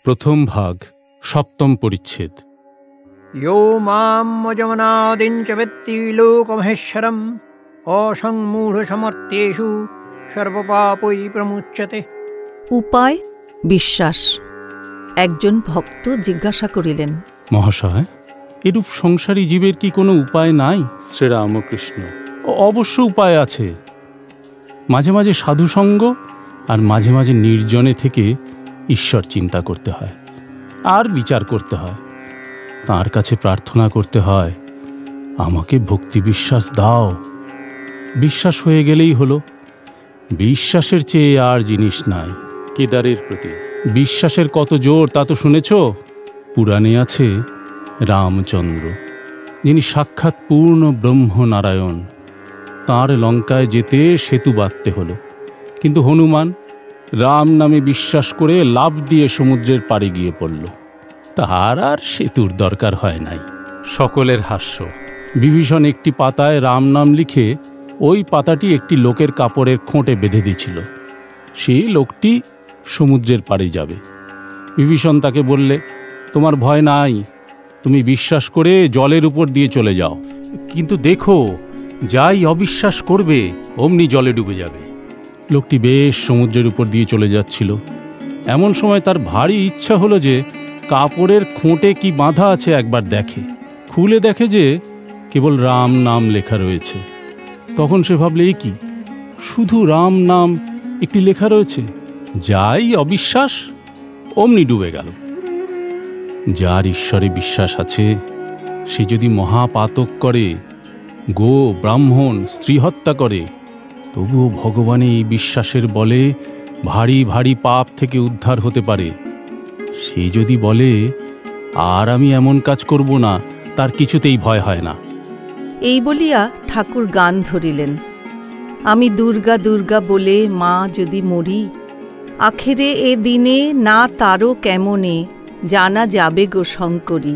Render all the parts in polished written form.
প্রথম ভাগ, সপ্তম পরিচ্ছেদ। यो मामजमनादिञ्च वेत्ति लोकमहेश्वरम् असंमूढसमर्थ्येषु सर्वपापै प्रमुच्यते। উপায় বিশ্বাস। একজন ভক্ত জিজ্ঞাসা করিলেন, মহাশয়, এরূপ সংসারী জীবের কি কোনো উপায় নাই? শ্রীরামকৃষ্ণ: অবশ্য উপায় আছে। মাঝে মাঝে সাধুসঙ্গ আর মাঝে মাঝে নির্জনে থেকে ঈশ্বর চিন্তা করতে হয়, আর বিচার করতে হয়। তাঁর কাছে প্রার্থনা করতে হয়, আমাকে ভক্তি বিশ্বাস দাও। বিশ্বাস হয়ে গেলেই হলো। বিশ্বাসের চেয়ে আর জিনিস নাই। কেদারের প্রতি বিশ্বাসের কত জোর তা তো শুনেছ। পুরাণে আছে রামচন্দ্র, যিনি সাক্ষাৎ পূর্ণ ব্রহ্ম নারায়ণ। তাঁর লঙ্কায় যেতে সেতু বাঁধতে হলো, কিন্তু হনুমান রাম নামে বিশ্বাস করে লাফ দিয়ে সমুদ্রের পাড়ে গিয়ে পড়ল। তার আর সেতুর দরকার হয় নাই। সকলের হাস্য। বিভীষণ একটি পাতায় রাম নাম লিখে ওই পাতাটি একটি লোকের কাপড়ের খোঁটে বেঁধে দিয়েছিল। সেই লোকটি সমুদ্রের পাড়ে যাবে। বিভীষণ তাকে বললে, তোমার ভয় নাই, তুমি বিশ্বাস করে জলের উপর দিয়ে চলে যাও, কিন্তু দেখো যাই অবিশ্বাস করবে অমনি জলে ডুবে যাবে। লোকটি বেশ সমুদ্রের উপর দিয়ে চলে যাচ্ছিল। এমন সময় তার ভারী ইচ্ছা হলো যে কাপড়ের খোঁটে কি বাঁধা আছে একবার দেখে। খুলে দেখে যে কেবল রাম নাম লেখা রয়েছে। তখন সে ভাবলে, এ কি, শুধু রাম নাম একটি লেখা রয়েছে, যাই অবিশ্বাস অমনি ডুবে গেল। যার ঈশ্বরে বিশ্বাস আছে সে যদি মহাপাতক করে, গো ব্রাহ্মণ স্ত্রী হত্যা করে, তবুও ভগবানে এই বিশ্বাসের বলে ভারী ভারী পাপ থেকে উদ্ধার হতে পারে। সে যদি বলে আর আমি এমন কাজ করব না, তার কিছুতেই ভয় হয় না। এই বলিয়া ঠাকুর গান ধরিলেন, আমি দুর্গা দুর্গা বলে মা যদি মরি, আখেরে এ দিনে না তারও কেমনে জানা যাবে গো শঙ্করী।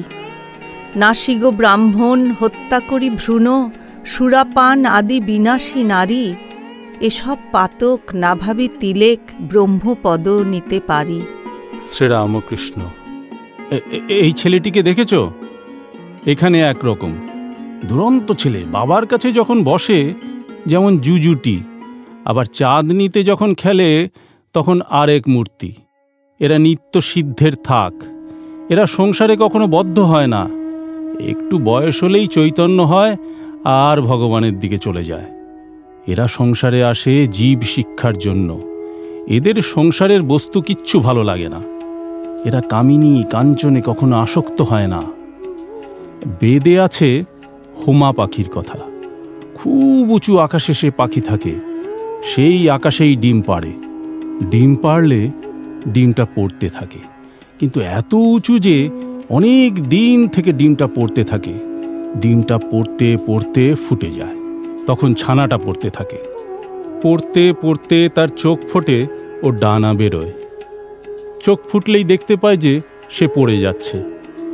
নাসি গো ব্রাহ্মণ হত্যা করি ভ্রূণ, সুরাপান আদি বিনাশী নারী, এসব পাতক না ভাবি তিলেক ব্রহ্মপদ নিতে পারি। শ্রীরামকৃষ্ণ: এই ছেলেটিকে দেখেছ? এখানে একরকম দুরন্ত ছেলে। বাবার কাছে যখন বসে যেমন জুজুটি, আবার চাঁদনিতে যখন খেলে তখন আরেক মূর্তি। এরা নিত্য সিদ্ধের থাক। এরা সংসারে কখনো বদ্ধ হয় না। একটু বয়স হলেই চৈতন্য হয় আর ভগবানের দিকে চলে যায়। এরা সংসারে আসে জীব শিক্ষার জন্য। এদের সংসারের বস্তু কিচ্ছু ভালো লাগে না। এরা কামিনী কাঞ্চনে কখনো আসক্ত হয় না। বেদে আছে হোমা পাখির কথা। খুব উঁচু আকাশে সে পাখি থাকে, সেই আকাশেই ডিম পাড়ে। ডিম পাড়লে ডিমটা পড়তে থাকে, কিন্তু এত উঁচু যে অনেক দিন থেকে ডিমটা পড়তে থাকে। ডিমটা পড়তে পড়তে ফুটে যায়, তখন ছানাটা পড়তে থাকে। পড়তে পড়তে তার চোখ ফোটে ও ডানা বেরোয়। চোখ ফুটলেই দেখতে পায় যে সে পড়ে যাচ্ছে,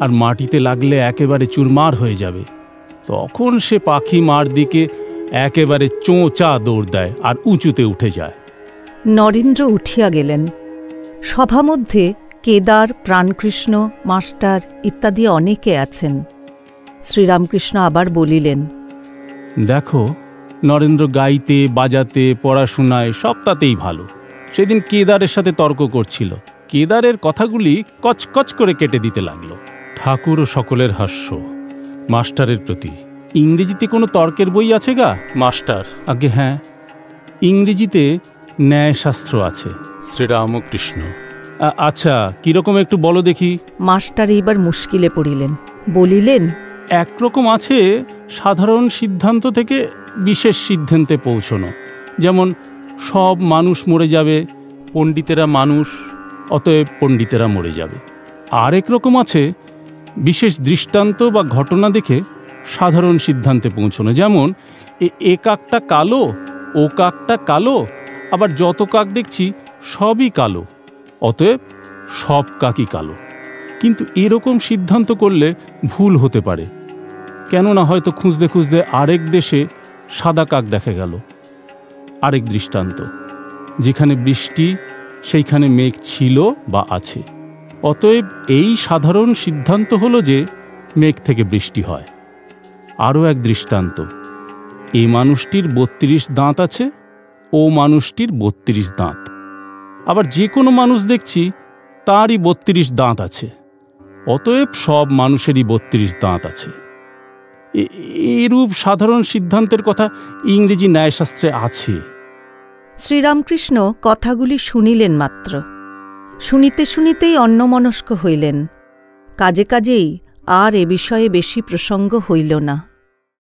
আর মাটিতে লাগলে একেবারে চুরমার হয়ে যাবে। তখন সে পাখি মার দিকে একেবারে চোঁচা দৌড় দেয় আর উঁচুতে উঠে যায়। নরেন্দ্র উঠিয়া গেলেন। সভামধ্যে কেদার, প্রাণকৃষ্ণ, মাস্টার ইত্যাদি অনেকে আছেন। শ্রীরামকৃষ্ণ আবার বলিলেন, দেখো, নরেন্দ্র গাইতে বাজাতে পড়াশোনায় সব তাতেই ভালো। সেদিন কেদারের সাথে তর্ক করছিল। কেদারের কথাগুলি কচকচ করে কেটে দিতে লাগলো। ঠাকুর ও সকলের হাস্য। মাস্টারের প্রতি, ইংরেজিতে কোনো তর্কের বই আছে গা? মাস্টার: আগে হ্যাঁ, ইংরেজিতে ন্যায়শাস্ত্র আছে। শ্রীরামকৃষ্ণ: আচ্ছা, কিরকম একটু বলো দেখি। মাস্টার এইবার মুশকিলে পড়িলেন। বলিলেন, একরকম আছে সাধারণ সিদ্ধান্ত থেকে বিশেষ সিদ্ধান্তে পৌঁছনো। যেমন সব মানুষ মরে যাবে, পণ্ডিতেরা মানুষ, অতএব পণ্ডিতেরা মরে যাবে। আরেক রকম আছে বিশেষ দৃষ্টান্ত বা ঘটনা দেখে সাধারণ সিদ্ধান্তে পৌঁছনো। যেমন এ কাকটা কালো, ও কাকটা কালো, আবার যত কাক দেখছি সবই কালো, অতএব সব কাকই কালো। কিন্তু এরকম সিদ্ধান্ত করলে ভুল হতে পারে। কেননা হয়তো খুঁজতে খুঁজতে আরেক দেশে সাদা কাক দেখা গেল। আরেক দৃষ্টান্ত, যেখানে বৃষ্টি সেইখানে মেঘ ছিল বা আছে। অতএব এই সাধারণ সিদ্ধান্ত হলো যে মেঘ থেকে বৃষ্টি হয়। আরও এক দৃষ্টান্ত, এই মানুষটির 32 দাঁত আছে, ও মানুষটির 32 দাঁত। আবার যে কোনো মানুষ দেখছি তারই 32 দাঁত আছে, অতএব সব মানুষেরই 32 দাঁত আছে। এরূপ সাধারণ সিদ্ধান্তের কথা ইংরেজি ন্যায়শাস্ত্রে আছে। শ্রীরামকৃষ্ণ কথাগুলি শুনিলেন মাত্র, শুনিতে শুনিতেই অন্যমনস্ক হইলেন। কাজে কাজেই আর এ বিষয়ে বেশি প্রসঙ্গ হইল না।